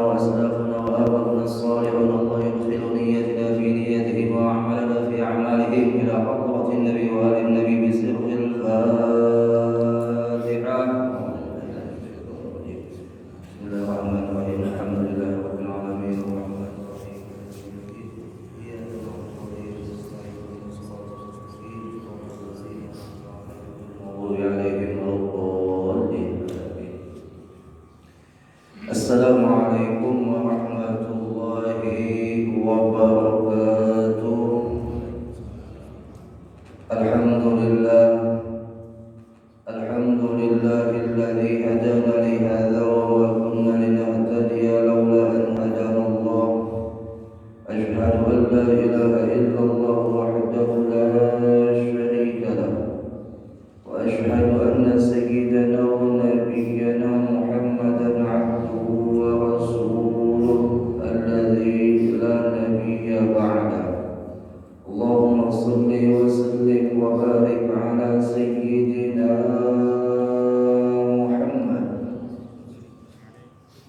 وأسلافنا وآباؤنا الصالحون الله يدخل نيتنا في نيتهم وأعمالنا في أعمالهم إلى حضرة النبي وآل النبي بسر الفاتحة. بسم الله الرحمن الرحيم الحمد لله رب العالمين الرحمن الرحيم إياك نعبد وإياك نستعين اهدنا الصراط المستقيم صراط الذين أنعمت عليهم غير المغضوب عليهم ولا الضالين. السلام عليكم ورحمة الله وبركاته. الحمد لله الذي هدانا لهذا وما كنا لنهتدي لولا أن هدانا الله. أشهد أن لا إله إلا الله وحده لا شريك له، وأشهد أن سيدنا ونبينا محمدا عبده ورسوله الذي لا نبي بعده. اللهم صل وسلم وبارك على سيدنا محمد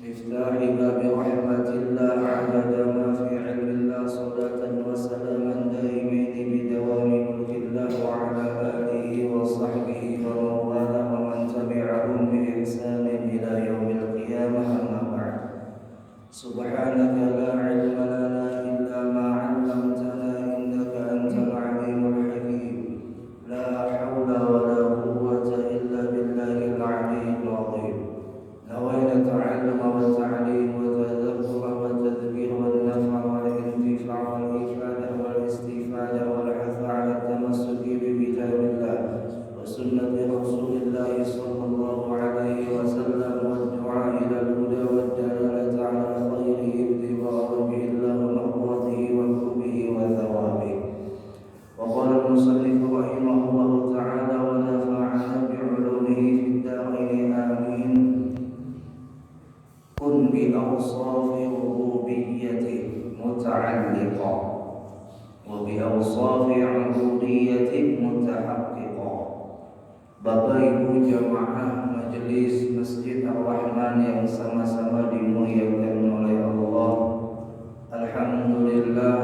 مفتاح باب رحمة الله عدد ما في علم الله صلاة وسلاما دائمين بدوام ملك الله وعلى آله وصحبه ومن والاه ومن تبعهم بإحسان إلى يوم القيامة. أما بعد، سبحانك لا علم لنا إلا ما علمتنا إنك أنت العليم الحكيم. لا حول ولا قوة إلا بالله العلي العظيم. نوينا التعلم والتعليم والتذكر والتذكير والنفع والانتفاع والإفادة والاستفادة والحث على التمسك بكتاب الله وسنة رسول الله صلى الله عليه وسلم والدعاء إلى الهدى والدلالة على خير ابتغاء وجه الله ومرضاته وقربه وثوابه. وقال المصنف رحمه الله تعالى ونفعنا بعلومه في الدارين آمين. كن بأوصاف ربوبيته متعلقا وبأوصاف عبوديته متحققا. Bapak Ibu jamaah majelis Masjid Ar-Rahman yang sama-sama dimuliakan oleh Allah, alhamdulillah,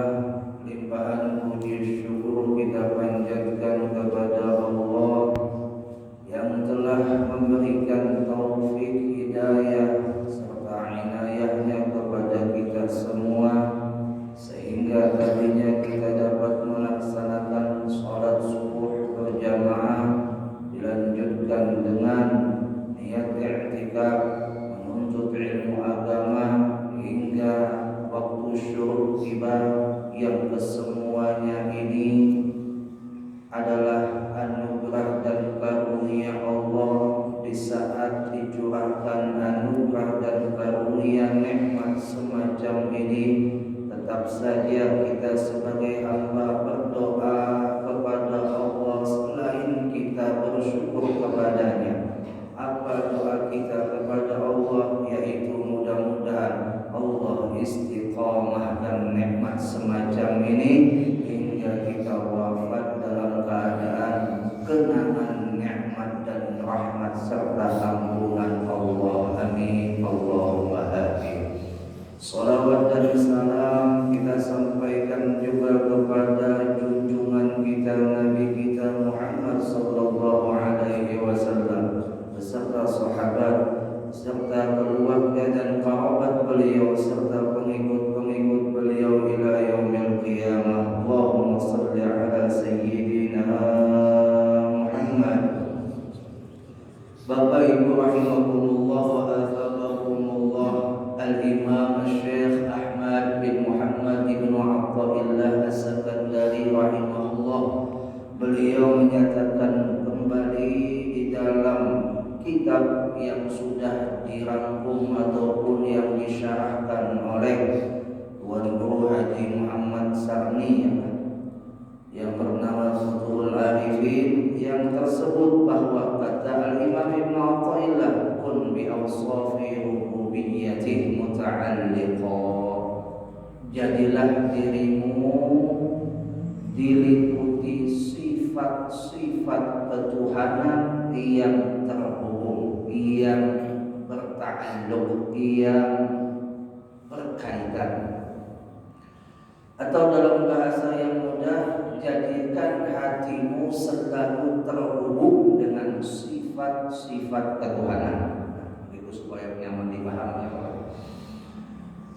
limpahan puji syukur kita panjatkan kepada Allah yang telah memberikan taufik hidayah serta inayahnya kepada kita semua, sehingga tadinya kita dapat melaksanakan sholat subuh berjamaah dilanjutkan dengan niat i'tikaf menuntut ilmu agama hingga waktu syuruk tiba, yang kesemuanya ini adalah anugerah dan karunia Allah. Di saat dicurahkan anugerah dan karunia nikmat semacam ini, tetap saja kita sebagai hamba berdoa kepada Allah selain kita bersyukur kepadanya. Apa doa kita kepada Allah? Yaitu mudah-mudahan Allah istiqamahkan nikmat semacam ini hingga kita wafat dalam keadaan kenangan nikmat dan rahmat serta ampunan Allah. Amin. Allahumma amin. Salawat dan salam kita sampaikan juga kepada junjungan kita Nabi kita Muhammad sallallahu alaihi wasallam beserta sahabat serta keluarga dan kerabat beliau serta pengikut-pengikut beliau ila yaumil qiyamah. Allahumma shalli ala sayyidina Muhammad. Bapak Ibu rahimakumullah wa afabakumullah, Al-Imam Syekh Ahmad bin Muhammad bin Athaillah As-Sakandari rahimahullah, beliau menyatakan kembali di dalam kitab yang sudah dirangkum ataupun yang disyarahkan oleh Tuan Guru Haji Muhammad Sarni yang bernama Futuhul Arifin, yang tersebut bahwa kata Al-Imam Ibn Athaillah, kun bi awsafi rububiyyatih muta'alliqa, jadilah dirimu diliputi sifat-sifat ketuhanan yang terhubung, yang berta'alluq, yang Atau dalam bahasa yang mudah, jadikan hatimu selalu terhubung dengan sifat-sifat ketuhanan. Itu supaya nyaman dipahami.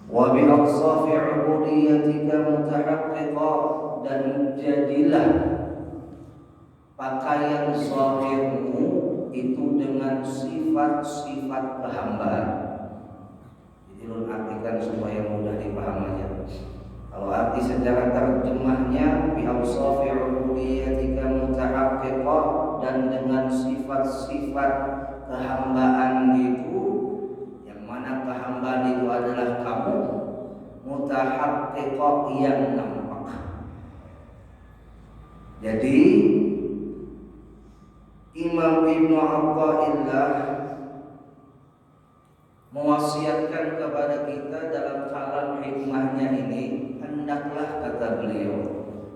Wa bi awsafi 'ubudiyatika mutahaqqiqa, dan jadilah pakaian zahirmu itu dengan sifat-sifat kehambaan. Jadi lu artikan supaya mudah dipahaminya. Kalau arti secara terjemahnya bi awsafi 'ubudiyatika mutahaqqiqa, dan dengan sifat-sifat kehambaan itu, yang mana kehambaan itu adalah kamu, mutahaqqiqa, yang nampak. Jadi Imam Ibnu Athaillah mewasiatkan kepada kita dalam kalam hikmahnya ini, hendaklah, kata beliau,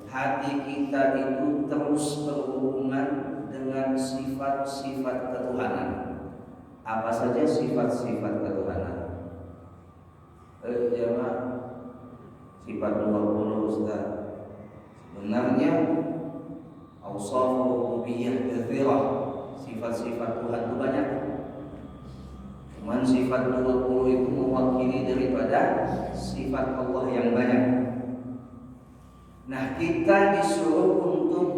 hati kita itu terus berhubungan dengan sifat-sifat ketuhanan. Apa saja sifat-sifat ketuhanan? Jemaah, sifat 20 Ustaz. Sebenarnya awsaful rububiyyah katsirah, sifat-sifat Tuhan itu banyak. Cuman sifat 20 itu mewakili daripada sifat Allah yang banyak. Nah, kita disuruh untuk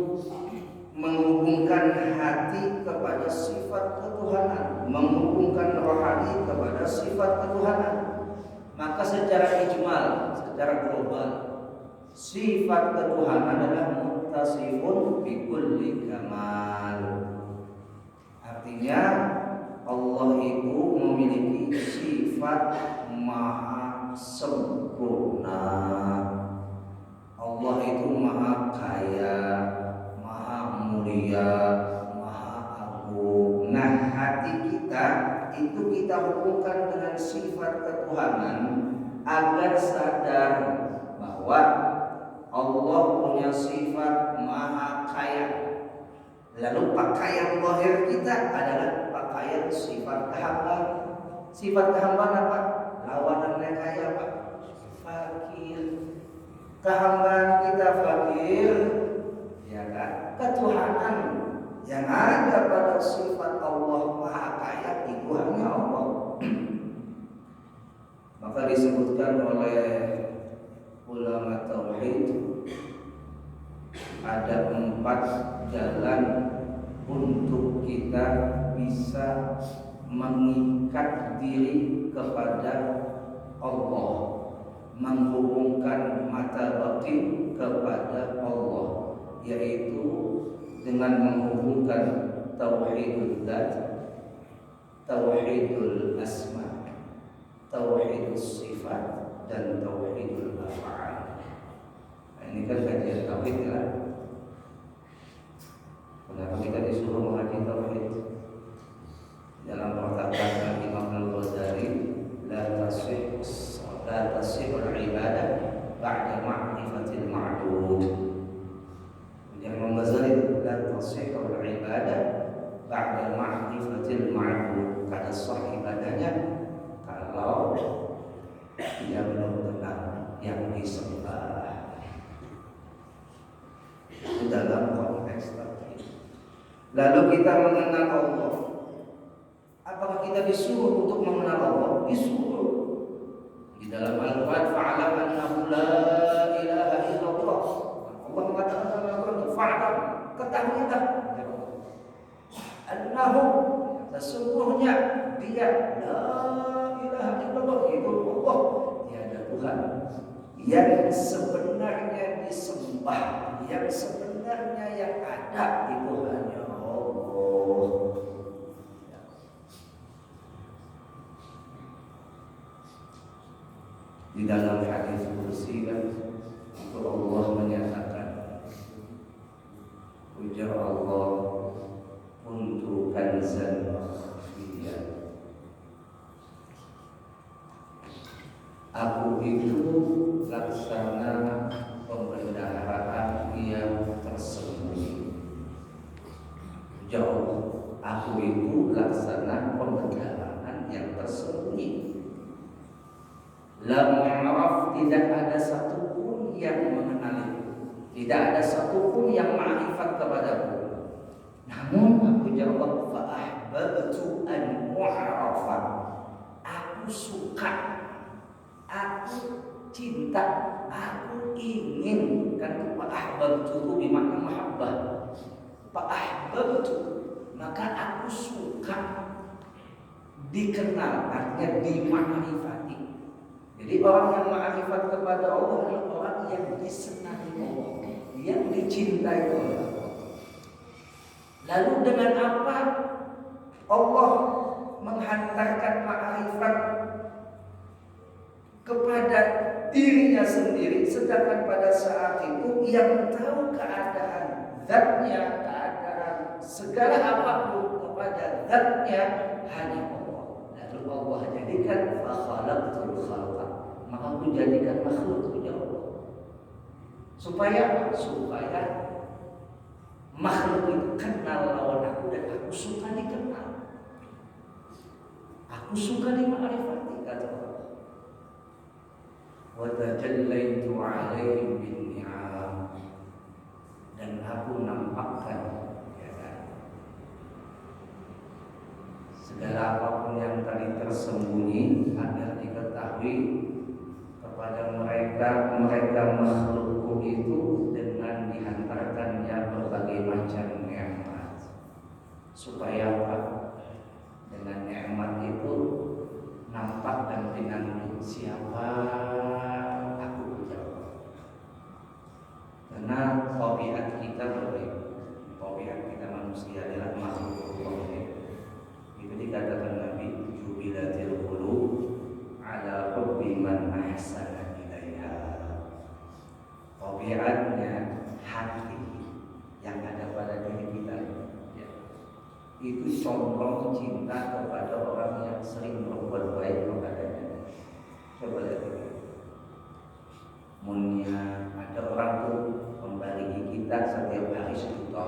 menghubungkan hati kepada sifat ketuhanan, menghubungkan rohani kepada sifat ketuhanan. Maka secara ijmal, secara global, sifat ketuhanan adalah muttasifun bi kulli kamal. Artinya Allah itu memiliki sifat maha sempurna. Allah itu maha kaya, maha mulia, maha agung. Nah, hati kita itu kita hubungkan dengan sifat ketuhanan agar sadar bahwa Allah punya sifat maha kaya. Lalu pakaian zahir kita adalah pakaian sifat kehambaan. Sifat kehambaan apa? Lawanannya kaya apa? Fakir. Kehambaan kita fakir, ya kan? Ketuhanan yang ada pada sifat Allah maha kaya itu hanya Allah. Maka disebutkan oleh ulama tauhid ada 4 jalan untuk kita bisa mengikat diri kepada Allah, menghubungkan mata batin kepada Allah, yaitu dengan menghubungkan tauhidul dzat, tauhidul asma, tauhidul sifat, dan tauhidul af'al. Nah, ini kan kajian tauhid ya. Kenapa kita disuruh mengaji tauhid? Dalam perkataan Imam Al-Ghazali, la tasihul ibadah ba'da ma'rifatil ma'bud. Imam Al-Ghazali, la tasihul ibadah ba'da ma'rifatil ma'bud. Kada sah ibadahnya kalau dia belum kenal yang disembah. Itu dalam konteks tauhid. Lalu kita mengenal Allah. Apakah kita disuruh untuk mengenal Allah? Disuruh. Di dalam Al-Quran, fa'alam annahu la ilaha illallah. Allah mengatakan dalam Al-Quran, fa'alam, ketahuilah annahu, sesungguhnya dia la ilaha illallah, itu Allah, tiada Tuhan yang sebenarnya disembah, yang sebenarnya yang ada itu hanya Allah. Di dalam hadis kursi kan itu Allah menyatakan, ujar Allah, untuk kanzan makhfiyah, aku itu laksana pembendaharaan yang tersembunyi. Ujar Allah, aku itu laksana pembendaharaan yang tersembunyi. Lam yu'raf, tidak ada satupun yang mengenaliku. Tidak ada satupun yang ma'rifat kepadaku. Namun aku jawab fa'ahbabtu an mu'arafa. Aku suka, aku cinta, aku ingin. Kan fa'ahbabtu bermakna mahabbah. Fa'ahbabtu, maka aku suka dikenal, artinya dimakrifati. Jadi orang yang ma'rifat kepada Allah adalah orang yang disenangi Allah, yang dicintai Allah. Lalu dengan apa Allah menghantarkan ma'rifat kepada dirinya sendiri, sedangkan pada saat itu yang tahu keadaan zatnya, keadaan segala apapun kepada zatnya hanya Allah. Lalu Allah jadikan fa khalaqtul khalqa, maka aku jadikan makhluk punya Allah. Supaya makhluk itu kenal lawan aku dan aku suka dikenal. Aku suka dimakrifati, kata Allah. Wa tajallaitu 'alaihim bin ni'am, dan aku nampakkan, ya kan, segala apapun yang tadi tersembunyi agar diketahui kepada mereka makhlukku itu dengan dihantarkannya berbagai macam nikmat. Supaya apa? Dengan nikmat itu nampak dan dinanti siapa aku berjawab. Karena tabiat kita berbeda. Tabiat kita manusia adalah makhluk Allah. Itu dikatakan Nabi jubilatil qulub ala hubbi man ahsana ilaiha. Tabiatnya hati yang ada pada diri kita ya, itu condong cinta kepada orang yang sering berbuat baik kepadanya. Coba lihat ini. Munya ada orang tuh membaringi kita setiap hari sejuta,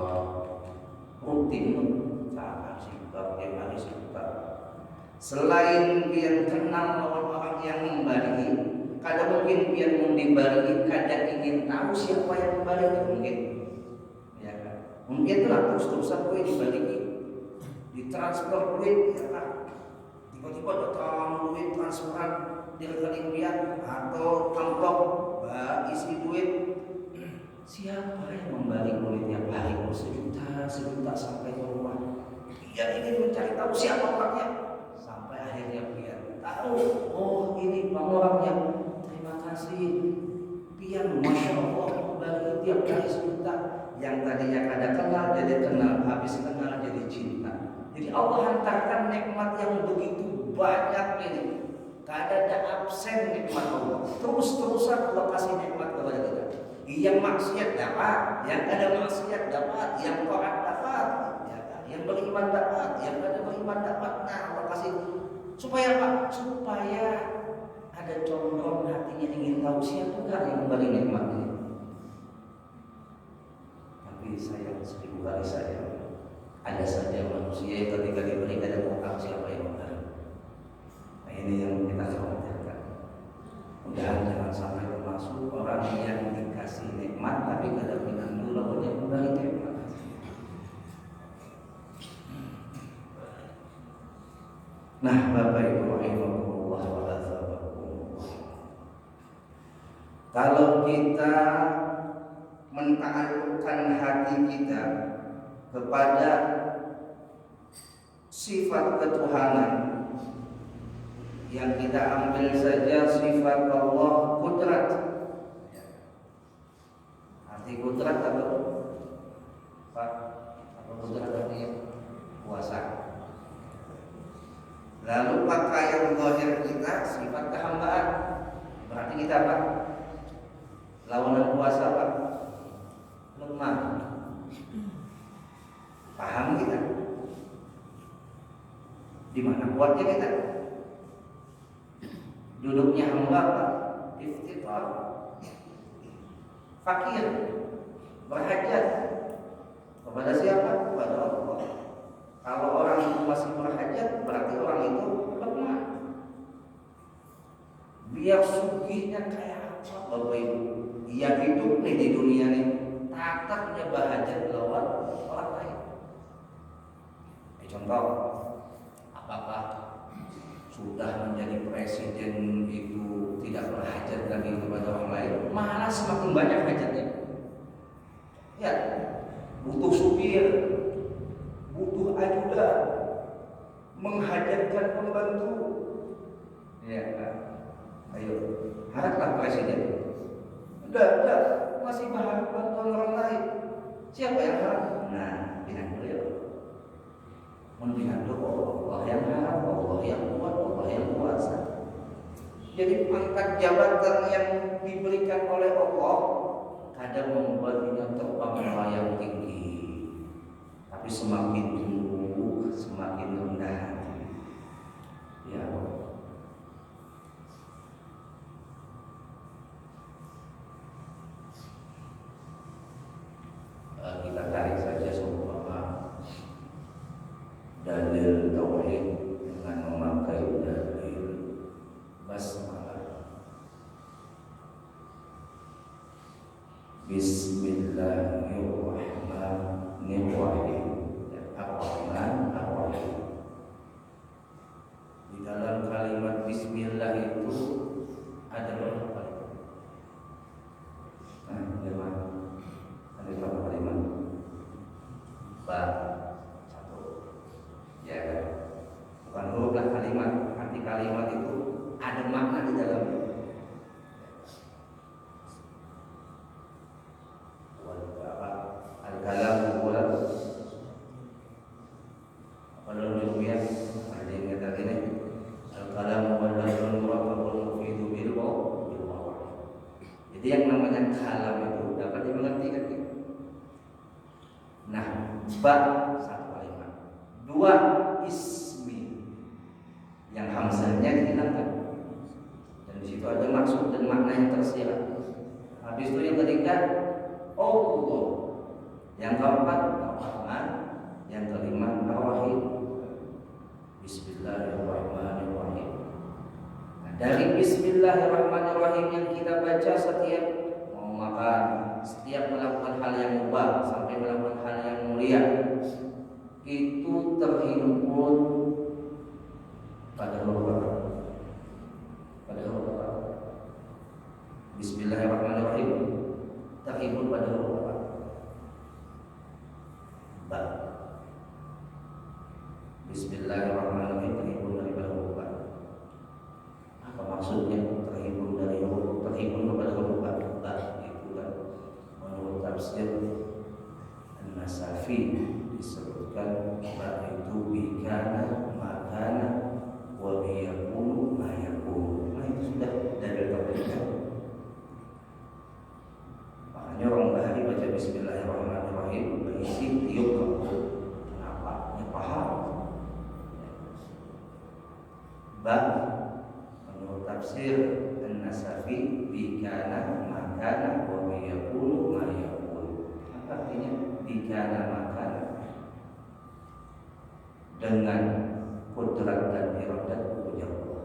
rutin setiap hari sejuta. Selain dia kenal orang-orang yang membaringi, kadang mungkin dia mau dibaringi, kadang ingin tahu siapa yang membaringi mungkin. Ya kan? Mungkin itulah terus-terusan gue dibaringi, ditransfer duit, ya kan? Tiba-tiba datang duit transferan di rekening dia atau amplop isi duit. Siapa yang membaringi duit tiap hari sejuta sampai ke rumah? Dia ingin mencari tahu siapa orangnya. Sampai akhirnya pian tahu, oh ini bang orangnya. Terima kasih pian, masya Allah membagi tiap hari sejuta. Yang tadinya kada kenal jadi kenal, habis kenal jadi cinta. Jadi Allah hantarkan nikmat yang begitu banyak ini. Kada ada absen nikmat Allah. Terus-terusan Allah kasih nikmat kepada kita. Yang maksiat dapat, yang kada maksiat dapat, yang taat dapat, yang beriman dapat, yang kada beriman dapat. Nah, Allah kasih supaya apa? Supaya ada condong hatinya ingin tahu siapa yang memberi nikmat ini. Tapi sayang, seribu kali sayang, ada saja manusia yang ketika diberi kada tahu siapa yang memberi. Nah, ini yang kita khawatirkan. Mudah-mudahan jangan sampai termasuk orang yang dikasih nikmat tapi kada mengenal lawan yang memberi nikmat. Nah, Bapak Ibu rahimahullah wa barakatuh. Kalau kita mentaklukkan hati kita kepada sifat ketuhanan, yang kita ambil saja sifat Allah kudrat. Arti kudrat apa? Pak, apa kudrat artinya? Kuasa. Lalu pakaian zahir kita sifat kehambaan. Berarti kita apa? Lawanan kuasa apa? Lemah. Paham kita? Di mana kuatnya kita? Duduknya hamba apa? Iftiqar. Fakir. Berhajat. Kepada siapa? Kepada Allah. Kalau orang itu masih berhajat, berarti orang itu lemah. Biar sugihnya kayak Bapak Ibu, yang hidup nih di dunia nih tak punya bahajat lawan orang lain. Contoh, apakah sudah menjadi presiden itu tidak berhajat lagi kepada orang lain, malah semakin banyak hajatnya. Ya, butuh supir, butuh ajudan, menghajatkan pembantu. Ya, ayo, haraplah presiden. Udah, masih berharap bantuan orang lain. Siapa yang harap? Nah, pilihan beliau. Mendingan Allah yang harap, Allah yang kuat, Allah yang kuasa. Jadi pangkat jabatan yang diberikan oleh Allah kadang membuatnya terbang melayang tinggi, tapi semakin tumbuh semakin rendah. Ya, kita tarik saja seumpama dalil tauhid dengan memakai dalil basmalah. Bismillahirrahmanirrahim. Ar-Rahman Ar-Rahim. Di dalam kalimat bismillah itu ada berapa kalimat? Ada berapa kalimat? Satu. Ya kan? Bukan huruf lah kalimat. Arti kalimat itu ada makna di dalamnya. Al-kalam buat kalau dunia ada yang kata gini, al-kalam wal lafzul murakkabun mufidu bil waw. Jadi yang namanya kalam itu dapat dimengerti kan? Nah, satu kalimat. Dua, ismi yang hamzahnya dihilangkan. Dan di situ ada maksud dan makna yang tersirat. Habis itu yang ketiga, Allah. Yang keempat, Ar-Rahman. Yang kelima, Ar-Rahim. Bismillahirrahmanirrahim. Nah, dari Bismillahirrahmanirrahim yang kita baca setiap mau makan, setiap melakukan hal yang mubah sampai melakukan hal yang mulia, itu terhimpun pada huruf Bismillahirrahmanirrahim terhimpun pada huruf ba. Bismillahirrahmanirrahim terhimpun daripada huruf ba. Apa maksudnya terhimpun dari huruf terhimpun kepada huruf ba? Itu kan menurut tafsir An-Nasafi disebutkan ba itu bikana makana wa biyakunu mayakunu. Nah, itu sudah dari terdekat. Makanya orang Bahari baca Bismillahirrahmanirrahim berisi tiup kamu. Kenapa? Ya paham. Ba menurut tafsir An-Nasafi bikana makana wa biyakunu mayakunu. Apa artinya bikana makana? Dengan kudrat dan iradat punya Allah.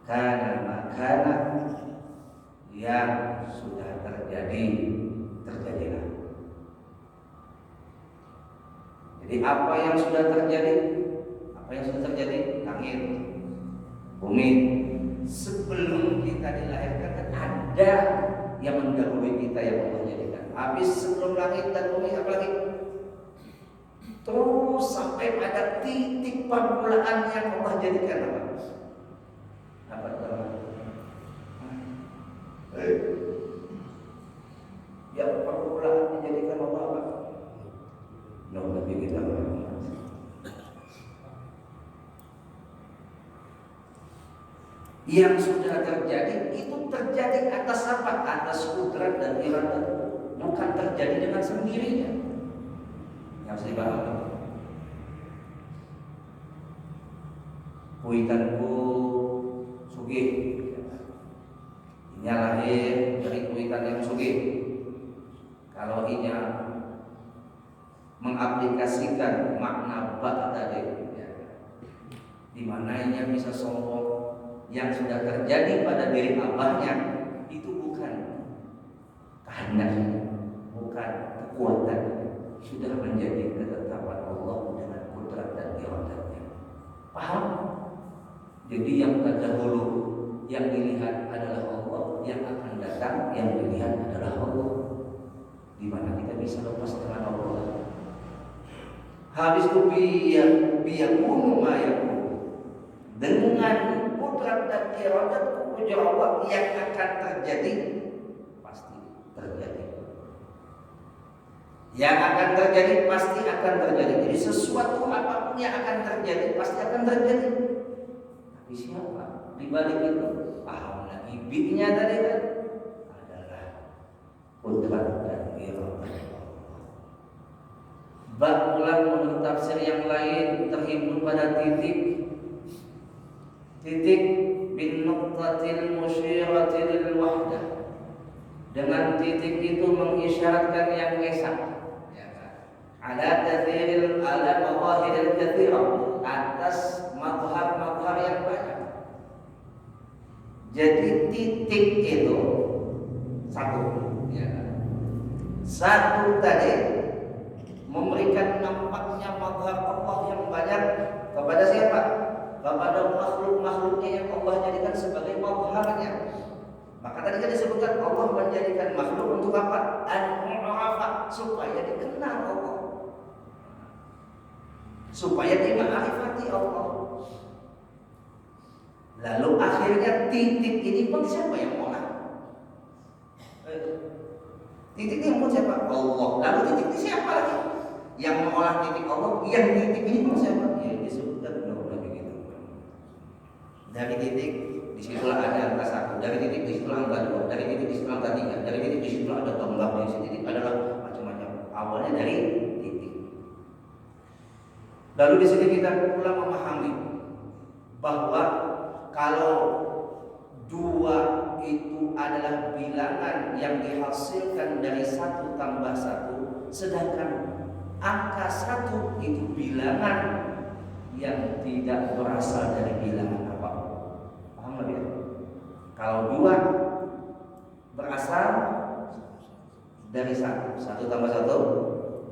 Kana makana yang sudah terjadilah. Jadi apa yang sudah terjadi? Langit, bumi. Sebelum kita dilahirkan kan ada yang mendahului kita yang Allah jadikan. Habis sebelum langit dan bumi apa lagi? Terus sampai pada titik permulaan yang Allah jadikan apa? Apa yang permulaan dijadikan Allah apa? Nabi kita Muhammad. Yang sudah terjadi itu terjadi atas apa? Atas kudrat dan iradat, bukan terjadi dengan sendirinya. Yang saya paham. Kuitanku sugih. Inya lahir dari kuitan yang sugih. Kalau inya mengaplikasikan makna ba tadi, ya, di mana inya bisa sombong, yang sudah terjadi pada diri abahnya itu bukan kehendaknya, bukan kekuatan, sudah menjadi ketetapan Allah dengan kudrat dan iradatnya. Paham? Jadi yang terdahulu yang dilihat adalah Allah, yang akan datang yang dilihat adalah Allah. Di mana kita bisa lepas dengan Allah? Habis itu biyakunu ma yakun, dengan kudrat dan iradat Allah yang akan terjadi pasti terjadi. Yang akan terjadi pasti akan terjadi. Jadi sesuatu apapun yang akan terjadi pasti akan terjadi. Tapi siapa di balik itu? Paham lagi bibitnya tadi kan adalah kudrat dan iradat. Bab ulang menurut tafsir yang lain terhimpun pada titik bin nuqtatil musyiratil wahdah. Dengan titik itu mengisyaratkan yang esa, ya kan? Ala kathiril ala mawahiril kathirah, atas mazhar-mazhar yang banyak. Jadi titik itu satu, ya kan? Satu tadi memberikan nampaknya mazhar Allah yang banyak kepada siapa? Kepada makhluk-makhluknya yang Allah jadikan sebagai mazharnya. Maka tadi kan disebutkan Allah menjadikan makhluk untuk apa? An-mu'arafah, supaya dikenal Allah, supaya dimaarifati Allah. Lalu akhirnya titik ini pun siapa yang olah? Titik ini pun siapa? Allah. Lalu titik ini siapa lagi? Yang mengolah titik Allah, yang titik ini pun siapa? Ya disebutkan begitu. Dari titik disitulah ada angka 1, dari titik disitulah angka 2, dari titik disitulah angka 3, dari titik disitulah ada tombak, dari titik adalah macam-macam. Awalnya dari titik. Lalu di sini kita pula memahami bahwa kalau 2 itu adalah bilangan yang dihasilkan dari 1 tambah 1, sedangkan angka 1 itu bilangan yang tidak berasal dari bilangan apapun. Paham nggak ya? Kalau 2 berasal dari 1 tambah 1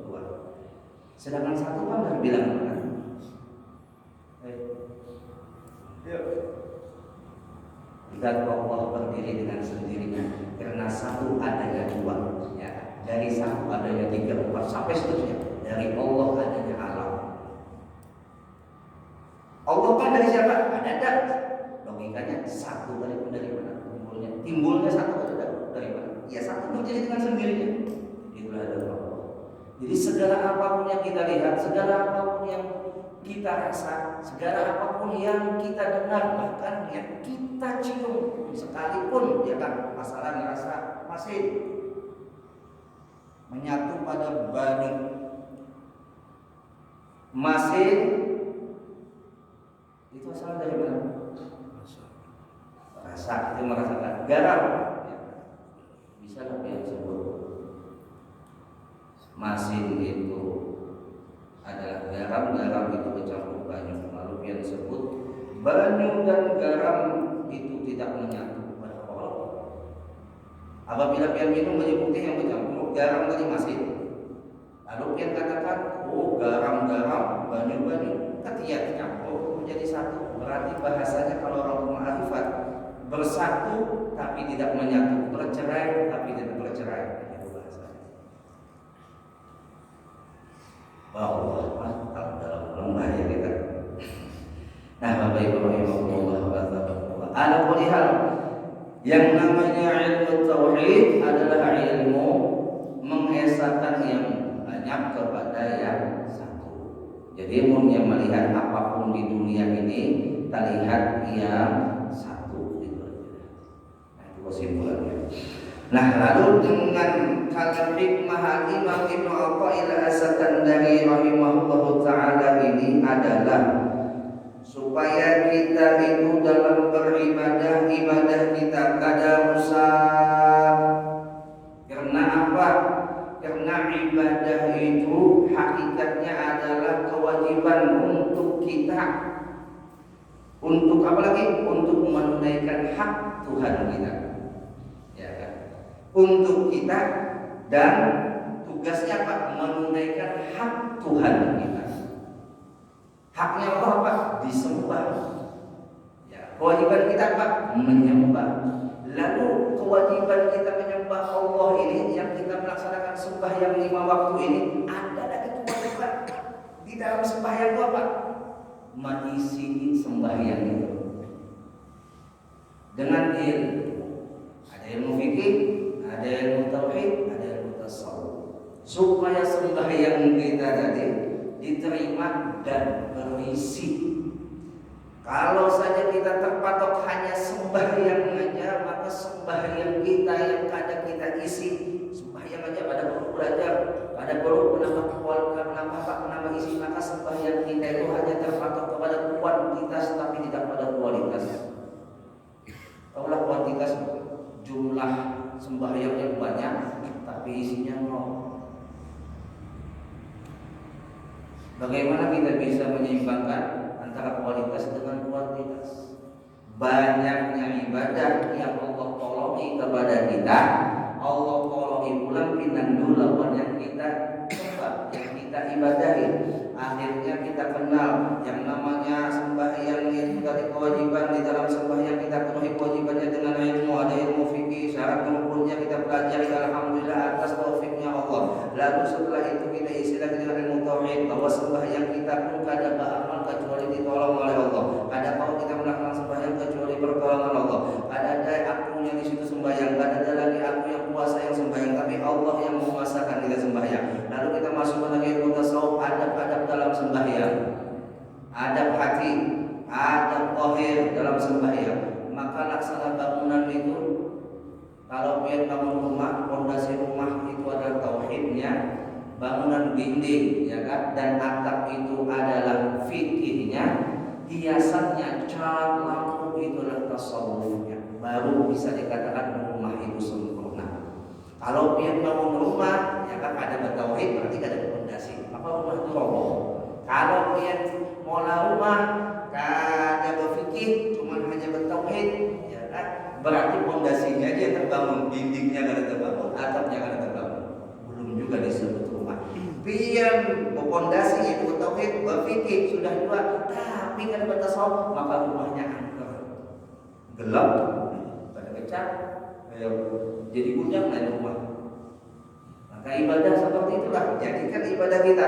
2. Sedangkan 1 kan dari bilangan mana? Zat Allah berdiri dengan sendirinya karena 1 adanya 2, ya. Dari 1 adanya 3, 4 sampai seterusnya. Dari Allah adanya alam. Allah kan dari siapa? Ada dat. Logikanya 1 dari mana? Timbulnya 1 dari mana? Ya 1 berdiri dengan sendirinya. Itulah ada Allah. Jadi segala apapun yang kita lihat, segala apapun yang kita rasa, segala apapun yang kita dengar, bahkan yang kita cium, sekalipun ya kan masalah rasa masih menyatu pada bani, masih itu asal dari mana? Rasa itu merasakan garam, ya. Bisa nggak yang sebut masin itu adalah garam itu bercampur banyu. Lalu yang disebut banyu dan garam itu tidak menyatu pada Allah. Apabila pian minum banyu putih yang bercampur garam tadi masin, lalu pian katakan oh garam banyu ketika campur menjadi satu, berarti bahasanya kalau orang ma'rifat bersatu tapi tidak menyatu, bercerai tapi tidak bercerai. Allah mantap dalam lembah ya kita. Nah, Bapak Ibu rahimahullah, ada perihal yang namanya ilmu tauhid adalah ilmu mengesahkan yang banyak kepada yang satu. Jadi yang melihat apapun di dunia ini terlihat yang satu gitu aja. Nah, itu kesimpulannya. Nah, lalu dengan kalam hikmah Imam Ibnu Athaillah As-Sakandari rahimahullahu taala ini adalah supaya kita itu dalam beribadah kita kada rusak. Karena apa? Karena ibadah itu hakikatnya adalah kewajiban untuk kita. Untuk apa lagi? Untuk menunaikan hak Tuhan kita, ya kan? Untuk kita, dan tugasnya apa? Menunaikan hak Tuhan kita. Haknya Allah apa? Disembah. Ya, kewajiban kita apa? Menyembah. Lalu kewajiban kita menyembah Allah ini, yang kita melaksanakan sembahyang 5 waktu ini, ada lagi kewajiban di dalam sembahyang itu apa? Mengisi sembahyang itu dengan ilmu. Ada ilmu fikih, ada ilmu tauhid, ada ilmu tasawuf, supaya sembahyang kita tadi diterima dan berisi. Kalau saja kita terpatok hanya sembahyang aja, maka sembahyang kita yang kadang kita isi sembahyang aja, pada perlu belajar, pada perlu menambah isi, maka sembahyang kita itu hanya terpatok kepada kuantitas tapi tidak pada kualitas. Taulah kuantitas, jumlah sembahyang yang banyak tapi isinya nol. Bagaimana kita bisa menyeimbangkan antara kualitas dengan kuantitas? Banyaknya ibadah yang Allah tolongi kepada kita, Allah tolongi pula pinandu yang kita coba, yang kita ibadahi. Akhirnya kita kenal yang namanya sembahyang itu tadi kewajiban. Di dalam sembahyang kita penuhi kewajibannya dengan ilmu, ada ilmu fikih, syarat rukunnya kita pelajari, alhamdulillah atas taufiknya Allah. Lalu setelah itu kita isi lagi dengan ilmu tauhid, bahwa sembahyang kita pun kada beramal kecuali ditolong oleh Allah. Kada mau kita melakukan sembahyang kecuali pertolongan Allah. Kada ada akunya di situ sembahyang, kada ada lagi aku yang puasa yang sembahyang, tapi Allah yang menguasakan kita sembahyang. Lalu kita masuk lagi ilmu tasawuf, adab-adab dalam sembahyang, adab hati, adab zahir dalam sembahyang. Maka laksana bangunan itu, kalau pengen bangun rumah, fondasi rumah itu adalah tauhidnya, bangunan dinding, ya kan, dan atap itu adalah fikihnya, hiasannya cat, lampu itu adalah tasawufnya. Baru bisa dikatakan rumah itu sempurna. Kalau pengen bangun rumah, ya kan, ada bertauhid, berarti ada fondasi, maka rumah itu roboh. Kalau pengen mola rumah, kada berfikih, cuma hanya bertauhid, ya kan, berarti fondasinya aja terbangun, dindingnya kada terbangun, atapnya kada terbangun, belum juga disebut rumah. Biar berfondasi itu bertauhid, berfikih sudah dua, tapi kada bertasawuf, maka rumahnya angker, gelap, kada kecat, jadi gudang lain rumah. Maka ibadah seperti itulah. Jadikan ibadah kita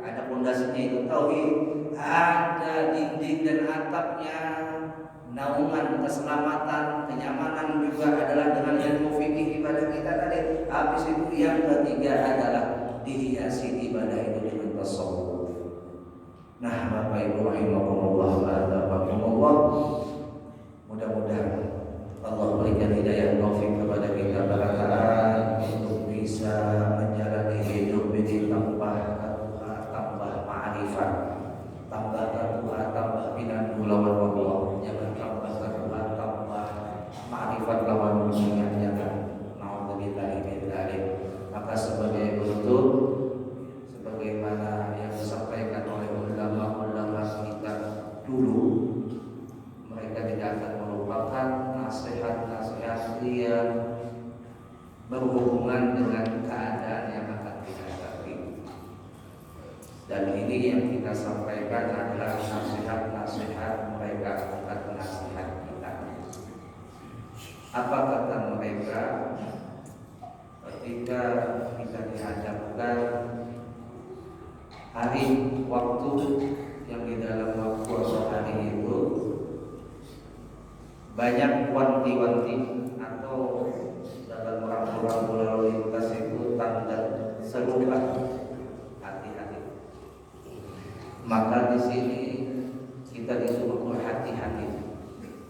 ada fondasinya itu tauhid, ada dinding dan atapnya, naungan keselamatan, kenyamanan juga adalah dengan ilmu fikih ibadah kita tadi. Habis itu yang ketiga adalah dihiasi ibadah itu dengan tasawuf. Nah, Bapak Ibu rahimakumullah wa a'lamukumullah, mudah-mudahan Allah berikan hidayah taufik kepada kita barangkali untuk bisa menjalani hidup ini tambah ma'rifat, tambah taqwa, tambah pinandu lawan Allah, jangan tambah taqwa, tambah ma'rifat lawan dunia, jangan naudzubillah min dzalik. Maka sebagai penutup, sebagaimana yang disampaikan oleh ulama-ulama kita dulu, mereka tidak akan melupakan nasihat-nasihat yang berhubungan dengan keadaan yang akan dihadapi. Dan ini yang kita sampaikan adalah nasihat-nasihat mereka, bukan nasihat kita. Apa kata mereka ketika kita dihadapkan hari waktu yang di dalam waktu atau hari itu banyak wanti-wanti atau dalam orang-orang lalu lintas itu tanda serupa hati-hati. Maka di sini kita disuruh berhati-hati,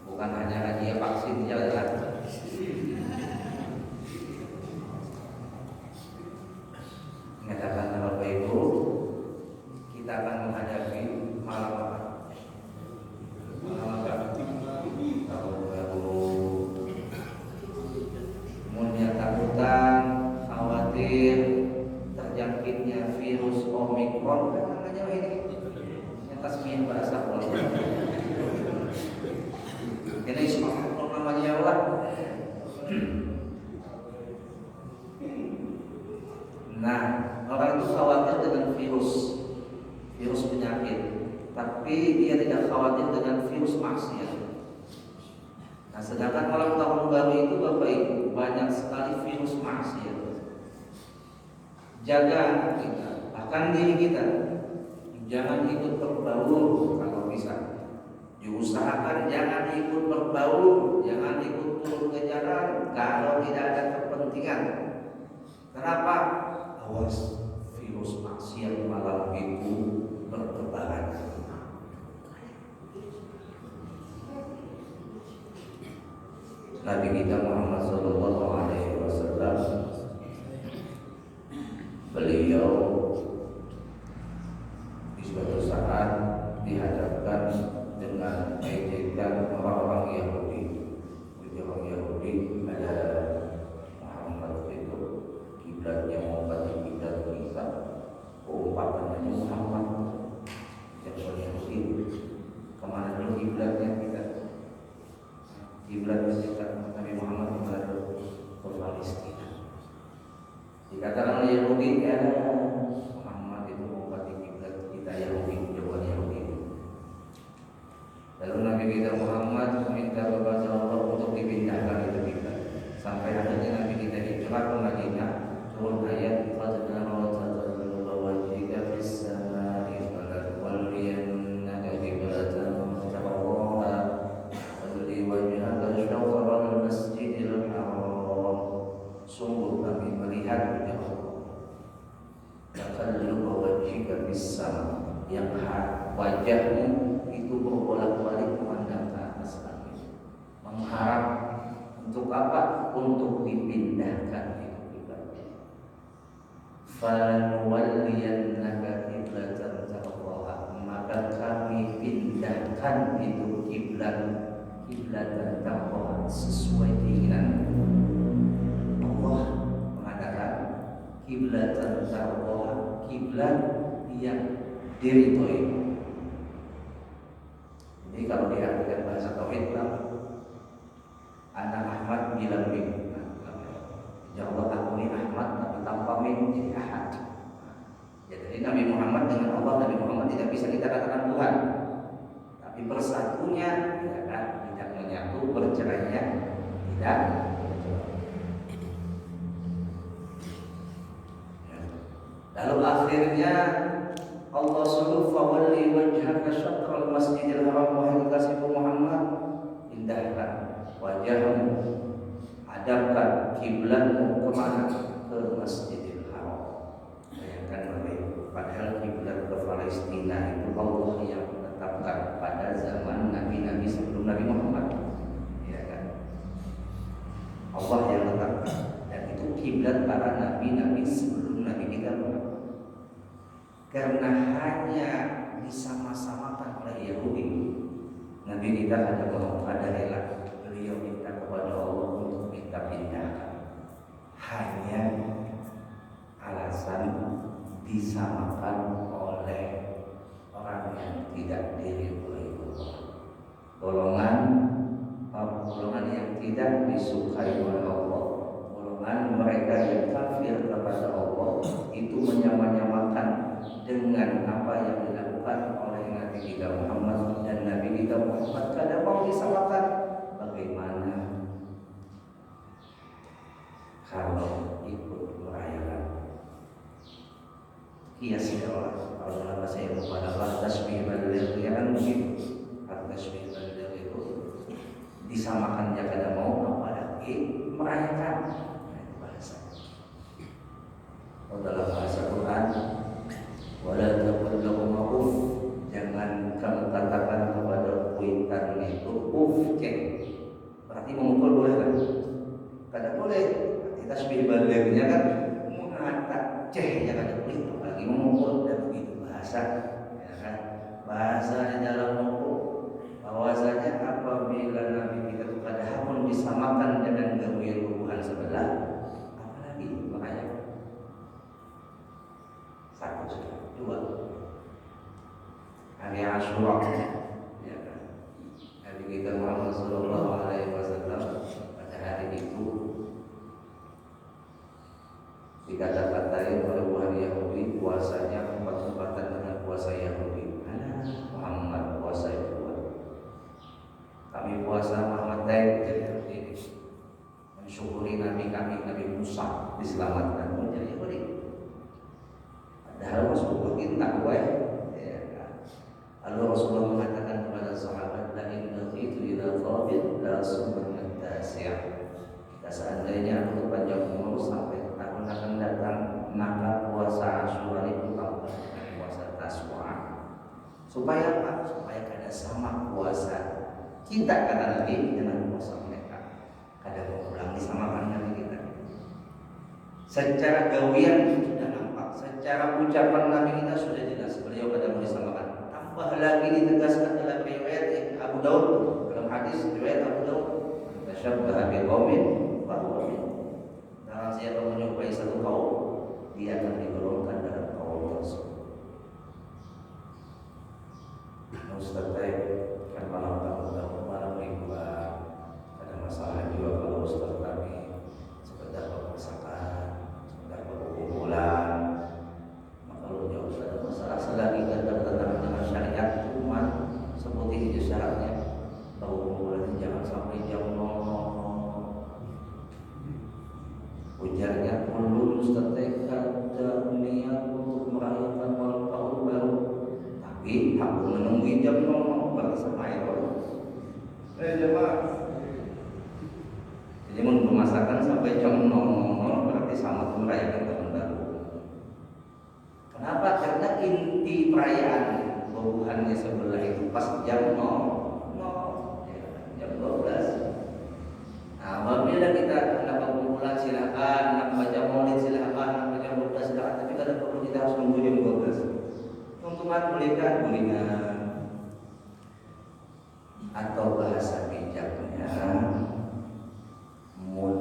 bukan hanya hadiah vaksin jalan. Mengatakan Bapak Ibu, kita akan menghadapi malam apa? Takutan, khawatir terjangkitnya virus Omikron, kan namanya ini, yang tasmiah bahasa Allah. Ini Nah, orang itu khawatir dengan virus penyakit, tapi dia tidak khawatir dengan virus maksiat. Nah, sedangkan malam tahun baru itu Bapak Ibu banyak sekali virus maksiat. Jaga anak kita, bahkan diri kita, jangan ikut berbaur kalau bisa. Diusahakan jangan ikut berbaur, jangan ikut turun ke jalan kalau tidak ada kepentingan. Kenapa? Awas virus maksiat malam itu bertebaran. Nabi kita Muhammad Sallallahu Alaihi Wasallam, beliau di suatu saat dihadapkan dengan ejekan orang-orang Yahudi. Orang Yahudi ada Muhammad itu kiblatnya mau kasih kiblat kita, umpamannya Muhammad yang Yahudi kemana dulu kiblatnya kita? Kiblat kita Nabi Muhammad kepada ke Palestina. Dikatakan oleh Yahudi, ya Muhammad itu mau kasih kiblat kita Yahudi, jawaban Yahudi. Lalu Nabi kita Muhammad meminta kepada Allah untuk dipindahkan itu kiblat. Sampai akhirnya Nabi kita hijrah ke Madinah, turun ayat qad nara taqalluba wajhika fis samaa'i falanwalliyannaka qiblatan tardaha walli wajhaka syatral masjidil haram. Sungguh kami melihat taqalluba wajhika fis sama', yang wajahmu itu berbolak-balik memandang ke atas langit, mengharap untuk apa? Untuk dipindahkan itu kiblat. Falanwalliyannaka qiblatan tardaha, maka kami pindahkan itu kiblatan tardaha sesuai keinginan Allah. Mengatakan kiblatan tardaha, kiblat yang diridhoi. Jadi kalau diartikan bahasa tauhid lah, anak Ahmad bilang mim. Ya Allah, aku ini Ahmad tapi tanpa mim jadi Ahad. Jadi Nabi Muhammad dengan Allah, Nabi Muhammad tidak bisa kita katakan Tuhan, tapi bersatunya ya kan, tidak menyatu, bercerainya tidak. Lalu akhirnya Allah suruh fawalli wajhaka syatral masjidil haram, wahai kekasihku Muhammad, pindahkan wajahmu, hadapkan kiblatmu kemana? Ke Masjidil Haram. Bayangkan Bapak Ibu, padahal kiblat ke Palestina itu Allah yang menetapkan pada zaman nabi-nabi sebelum Nabi Muhammad, ya kan? Allah yang menetapkan, dan itu kiblat para nabi-nabi sebelum Nabi kita Muhammad. Karena hanya disama-samakan oleh Yahudi, Nabi kita ada rela, beliau minta kepada Allah untuk minta pindahkan. Hanya alasan disamakan oleh orang yang tidak diridhoi Allah. Golongan yang tidak disukai oleh Allah, golongan mereka yang kafir kepada Allah, itu menyamakan dengan apa yang dilakukan oleh Nabi kita Muhammad, dan Nabi kita Muhammad kadang mau disamakan. Bagaimana kalau ikut merayakan? Kiasnya orang kalau dalam bahasa yang mubalaghah, tasbih baligh, ya kan begitu. Tasbih baligh itu disamakan, dia kadang mau, apalagi merayakan. Itu bahasa. Kalau dalam bahasa Quran, wala taqul lahum uff, jangan kamu katakan kepada kuitan itu uff, cek. Berarti memukul boleh kan? Kada boleh. Berarti tasbih balighnya kan mengata ceh, ya kada boleh. Apalagi memukul, dan begitu bahasa, ya kan? Bahasa di dalam mukul. Bahwasanya apabila Nabi kita itu kada pun disamakan dengan gawai sebelah, apalagi merayakan. Satu sudah. Dua, hari Asyura, ya kan? Nabi kita Muhammad Sallallahu Alaihi Wasallam pada Nabi Musa diselamatkan menjadi Yahudi. Padahal Rasulullah kita ya. Lalu Rasulullah mengatakan kepada sahabat, la in itu ila thabit la summan tasi'ah. Jika seandainya aku panjang umur sampai tahun akan datang, maka puasa Asyura itu tambah dengan puasa Tasyrik. Supaya apa? Supaya kada sama puasa kita kata Nabi dengan puasa mereka. Kada mengulang disamakan Nabi kita. Secara gawian sudah nampak, secara ucapan Nabi kita sudah jelas beliau kada mau disamakan. Tambah lagi ditegaskan dalam riwayat Abu Daud, dalam hadis riwayat Abu Daud, tasyabbaha biqaumin fa huwa minhum. Barang siapa menyerupai satu kaum, dia akan digolongkan dalam kaum tersebut. Ustaz kan malam ribuan, ada masalah juga kalau Ustaz kami sekedar bermasakan, sekedar berkumpulan. Maka kalau jauh ada masalah selagi kita bertentangan dengan syariat, cuma seperti itu syaratnya, berkumpulan jangan sampai jam 00. Ujarnya perlu Ustaz ada niat untuk merayakan malam tahun baru. Tapi aku menunggu jam 00 bersama itu. Jemaah. Jadi menunggu masakan sampai jam 00 berarti sama merayakan tahun baru. Kenapa? Karena inti perayaan bubuhannya sebelah itu pas jam 00, ya, jam 12. Nah, apabila kita hendak berkumpulan silakan, hendak baca maulid silakan, hendak baca burda silakan, tapi kada perlu kita harus nunggu jam 12. Tuntutan belikan gulingan atau bahasa bijaknya mun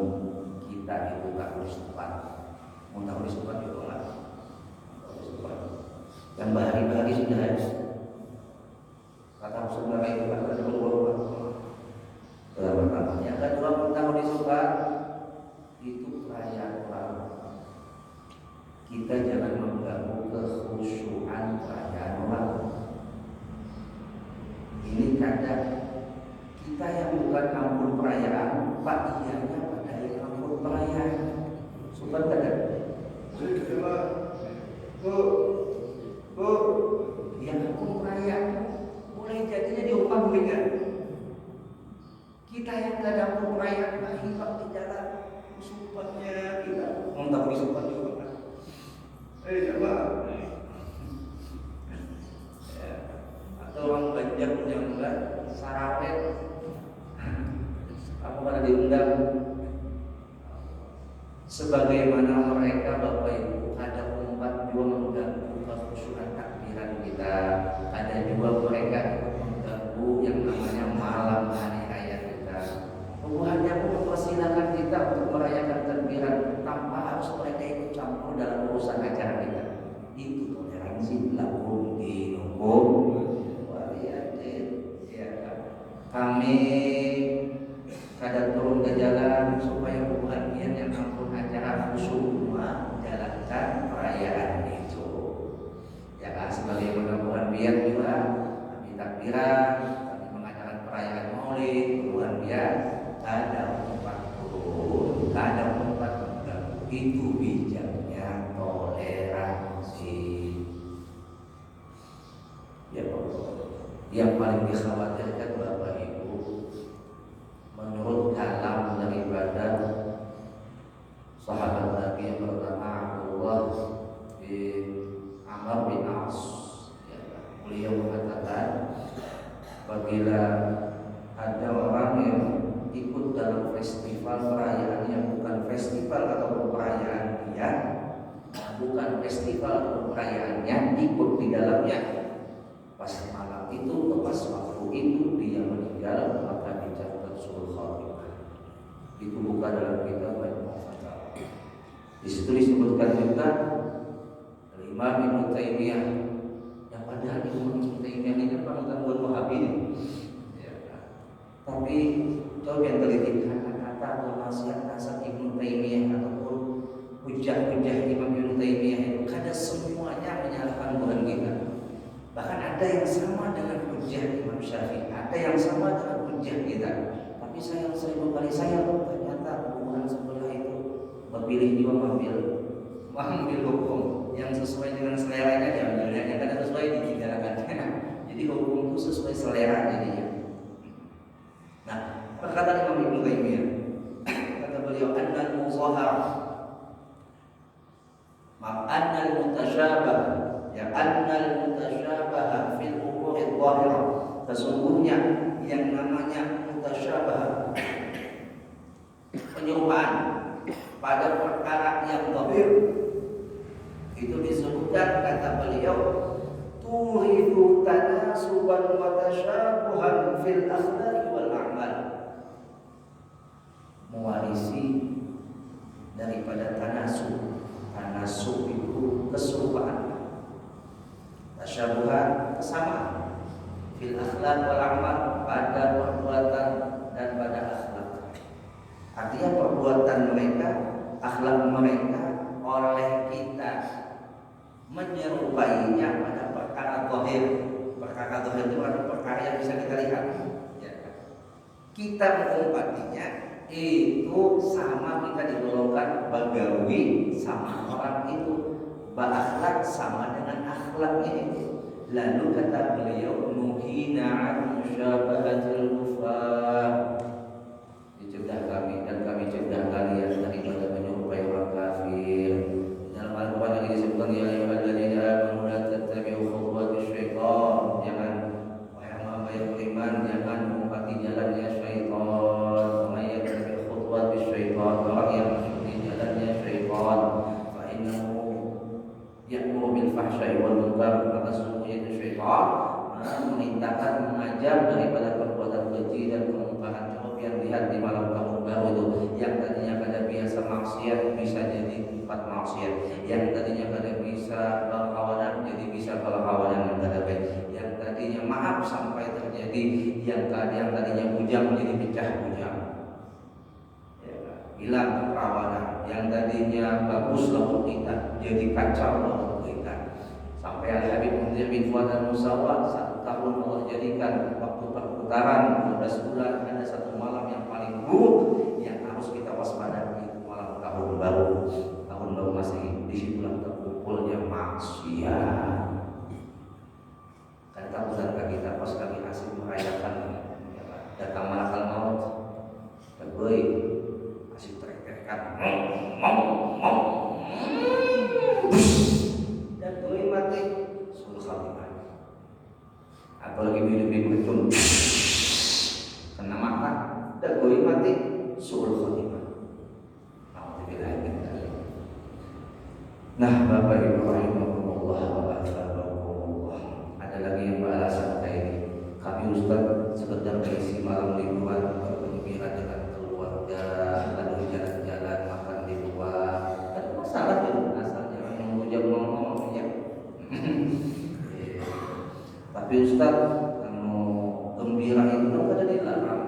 kita itu tak harus tepat, mun tak harus tepat juga nggak harus tepat. Yang bahari-bahari sudah ada. Kata saudara itu kata dulu pertama. Yang kedua mun tak harus tepat itu perayaan baru. Kita jangan mengganggu kekhusyuan perayaan orang. Ini kadang kita yang bukan ampun perayaan, Pak ianya pada yang ampun perayaan. Sobat kadang. Yang ampun perayaan mulai jadinya diupah gulingan. Kita yang kadang ampun perayaan, Pak di jalan supaya kita mau tak disupport juga. Coba. Ya. Atau orang Banjar yang enggak sarawet. Aku pada diundang. Sebagaimana mereka Bapak Ibu ada umat juga mengganggu kekhusyuan takbiran kita. Ada juga mereka mengganggu yang namanya malam hari raya kita. Tuhannya pun mempersilahkan kita untuk merayakan takbiran tanpa harus mereka ikut campur dalam urusan acara kita. Itu toleransi lakum dinukum waliyadin. Ya, kami kadang turun ke jalan supaya bukan yang ampun acara khusyuk menjalankan perayaan itu. Ya, sebagaimana bukan biar juga kami takbiran, kami mengadakan perayaan Maulid, bukan biar ada tempat turun, ada tempat mengganggu. Itu bijaknya toleransi. Ya Allah. Yang paling dikhawatirkan Bapak Ibu, menurut dalam daripada sahabat Nabi yang pertama Abdullah bin Amr bin As, ya, beliau mengatakan apabila ada orang yang ikut dalam festival perayaan yang bukan festival atau perayaan dia, bukan festival atau perayaannya, ikut di dalamnya, pas malam itu atau pas waktu itu dia meninggal, maka dicatat sul khatimah. Itu bukan dalam kitab Al-Mu'tabar. Di situ disebutkan juga Imam Ibnu Taimiyah, yang padahal Imam Ibnu Taimiyah ini panutan buat Wahabi. Tapi coba yang teliti kata-kata atau nasihat-nasihat Ibnu Taimiyah ataupun hujah-hujah Imam Ibnu Taimiyah itu kada semuanya menyalahkan Tuhan kita. Bahkan ada yang sama dengan hujah Imam Syafi'i, ada yang sama dengan hujah kita. Tapi sayang seribu kali sayang ternyata hubungan sebelah itu terpilih juga mengambil hukum yang sesuai dengan seleranya, diambilnya yang tidak sesuai ditinggalkan. Jadi hukum itu sesuai selera jadinya. Nah, perkataan Imam Ibnu Taimiyah, kata beliau, annal muzahar, annal mutasyabah, ya annal mutasyabah fil umuri dhahirah, sesungguhnya yang namanya mutasyabah, penyerupaan pada perkara yang zahir, itu disebutkan kata beliau turidu tanasuban wa tasyabuhan fil akhlaqi wal a'mal, mewarisi daripada tanasub. Tanasub itu keserupaan, tasyabuhan kesamaan, fil akhlaq wal a'mal, pada perbuatan dan pada akhlak. Artinya perbuatan mereka, akhlak mereka oleh kita menyerupainya pada perkara zahir. Perkara zahir itu adalah perkara yang bisa kita lihat. Ya. Kita mengumpatinya itu sama, kita digolongkan bagawi sama orang itu, berakhlak sama dengan akhlaknya itu. Lalu kata beliau nuhina an musyabahatil kufar, dicegah kami dan kami cegah kalian daripada menyerupai orang kafir. Dalam Al-Quran yang disebutkan ya ayyuhalladzina amanu la tattabi'u khutuwatis syaitan, jangan wahai hamba yang beriman jangan mengikuti jalannya syaitan. May yattabi' khutuwatis syaitan, orang yang mengikuti jalannya syaitan, fa innahu ya'muru bil fahsya'i wal munkar, maka sesungguhnya itu syaitan memerintahkan, mengajar daripada perbuatan keji dan kemungkaran. Coba yang lihat di malam tahun baru itu, yang tadinya pada biasa maksiat bisa jadi tempat maksiat, yang tadinya pada bisa berkawanan jadi bisa berkawanan yang tidak baik, yang tadinya maaf sampai terjadi yang tadinya bujang menjadi pecah bujang, ya, hilang keperawanan, yang tadinya bagus laut kita jadi kacau laut kita. Sampai Al-Habib Munzir bin Fuad al-Musawwad, 1 tahun Allah jadikan waktu perputaran 12 bulan, ada 1 malam yang paling buruk yang harus kita waspadai, malam tahun baru. Tahun baru Masehi, disitulah terkumpulnya maksiat. Kan tahukah kita pas kami asik merayakan datang malakal maut, terbaik asik teriak-teriakan dan boleh mati sul khatimah. Apalagi hidup di bercun kena mata dan boleh mati sul khatimah. Nah, Bapak Ibu rahimahumullah wa atharakumullah, ada lagi yang beralasan kayak ini. Kami Ustaz sekedar mengisi malam liburan, bergembira dengan keluarga, lalu jalan-jalan makan di luar. Ada masalah itu asalnya menunggu jam ngomong ya. Tapi Ustaz, gembira itu kan ada dilarang,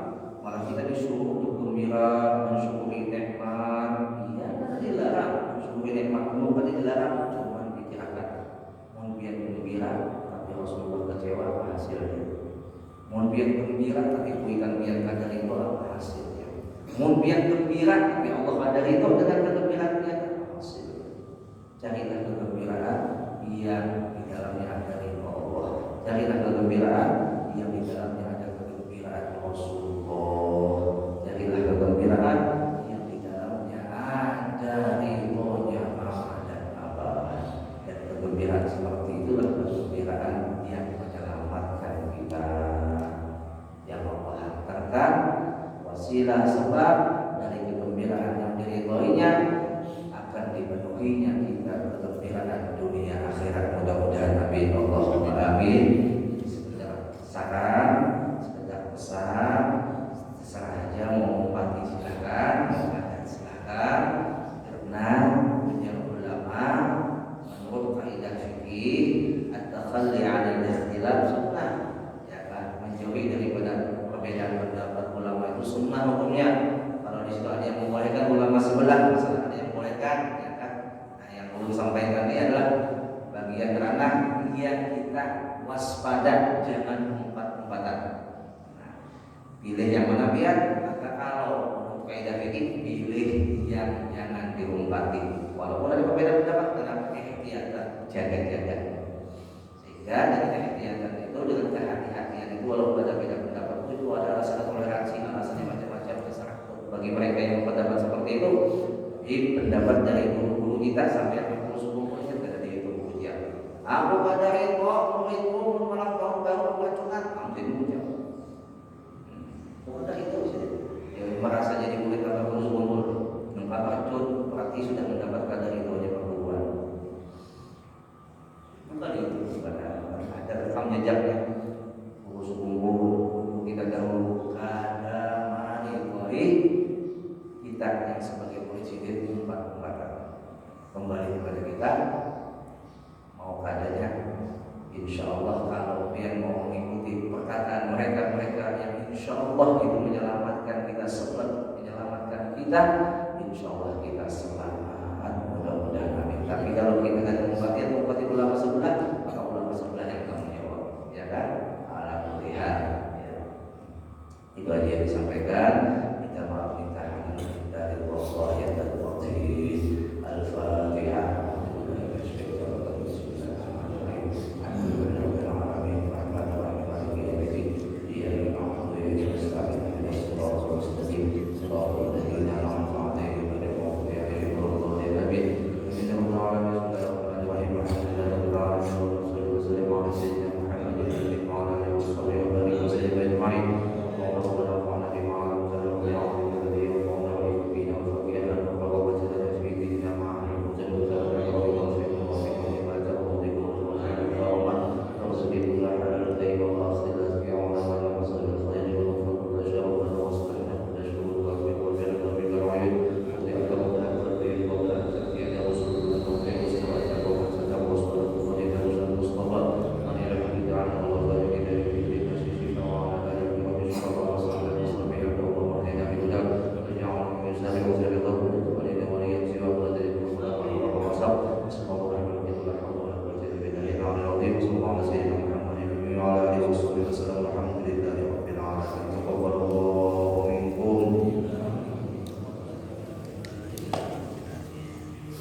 malah kita disuruh untuk gembira, mensyukuri nikmat. Iya, ada dilarang mensyukuri nikmat, bukan dilarang, cuma dikirakan mau biar gembira tapi Rasulullah kecewa, apa hasilnya? Mau biar gembira tapi kuikan biar kadar itu, apa hasilnya? Mau biar gembira tapi Allah kadar itu dengan kegembiraan dia, apa hasilnya? Carilah kegembiraan yang di dalamnya ada ridho Allah. Carilah kegembiraan yang di dalamnya ada kegembiraan Rasulullah. Carilah kegembiraan yang di dalamnya ada ridhonya Mama dan Abah. Dan kegembiraan seperti itulah kegembiraan yang menyelamatkan kita, yang Allah hantarkan wasilah sebab dari kegembiraan yang diridhoinya akan dipenuhinya kita kegembiraan dunia akhirat. Mudah-mudahan amin Allahumma amin. Sekedar saran, sekedar pesan, terserah aja mau mati silakan, mau ngajar silakan. Karena menurut ulama, menurut kaidah fikih, at-takhalli 'ala al-ikhtilaf sunnah, ya kan, menjauhi daripada perbedaan pendapat ulama itu sunnah hukumnya. Kalau di situ ada yang membolehkan ulama sebelah, misalnya ada yang membolehkan, ya kan. Nah, yang perlu disampaikan ini adalah bagian ranah yang kita waspada, jangan umpat-umpatan. Nah, pilih yang mana biar, maka kalau menurut kaidah fikih pilih yang jangan diumpat. ditepati. Walaupun ada perbedaan pendapat tentang kehati-hatian, jaga-jaga. Sehingga dengan kehati-hatian itu, dengan kehati-hatian itu, walaupun ada beda pendapat itu ada alasan toleransi, alasannya macam-macam terserah. Bagi mereka yang berpendapat seperti itu, di pendapat dari guru-guru kita sampai yang suku-sukunya tidak dihitung ujian. Aku kadain kok muridku malam tahun baru keracunan, kamu tidak udah itu saja. Yang merasa jadi murid tanpa kumpul, tanpa racun, berarti sudah mendapatkan dari itu aja perguruan. Bukan itu, ada rekam jejaknya. Kumpul kita dahulu kada mani kita yang sebagai presiden umpat-umpatan kembali kepada kita. Mau keadaannya, insya Allah kalau yang mau mengikuti perkataan mereka yang insya Allah itu menyelamatkan kita, sebab menyelamatkan kita, insya Allah kita selamat, mudah-mudahan amin. Tapi kalau kita tidak mengupati ulama sebelah, maka ulama sebelah yang tanggung jawab, ya kan? Alhamdulillah. Ya. Itu aja yang disampaikan.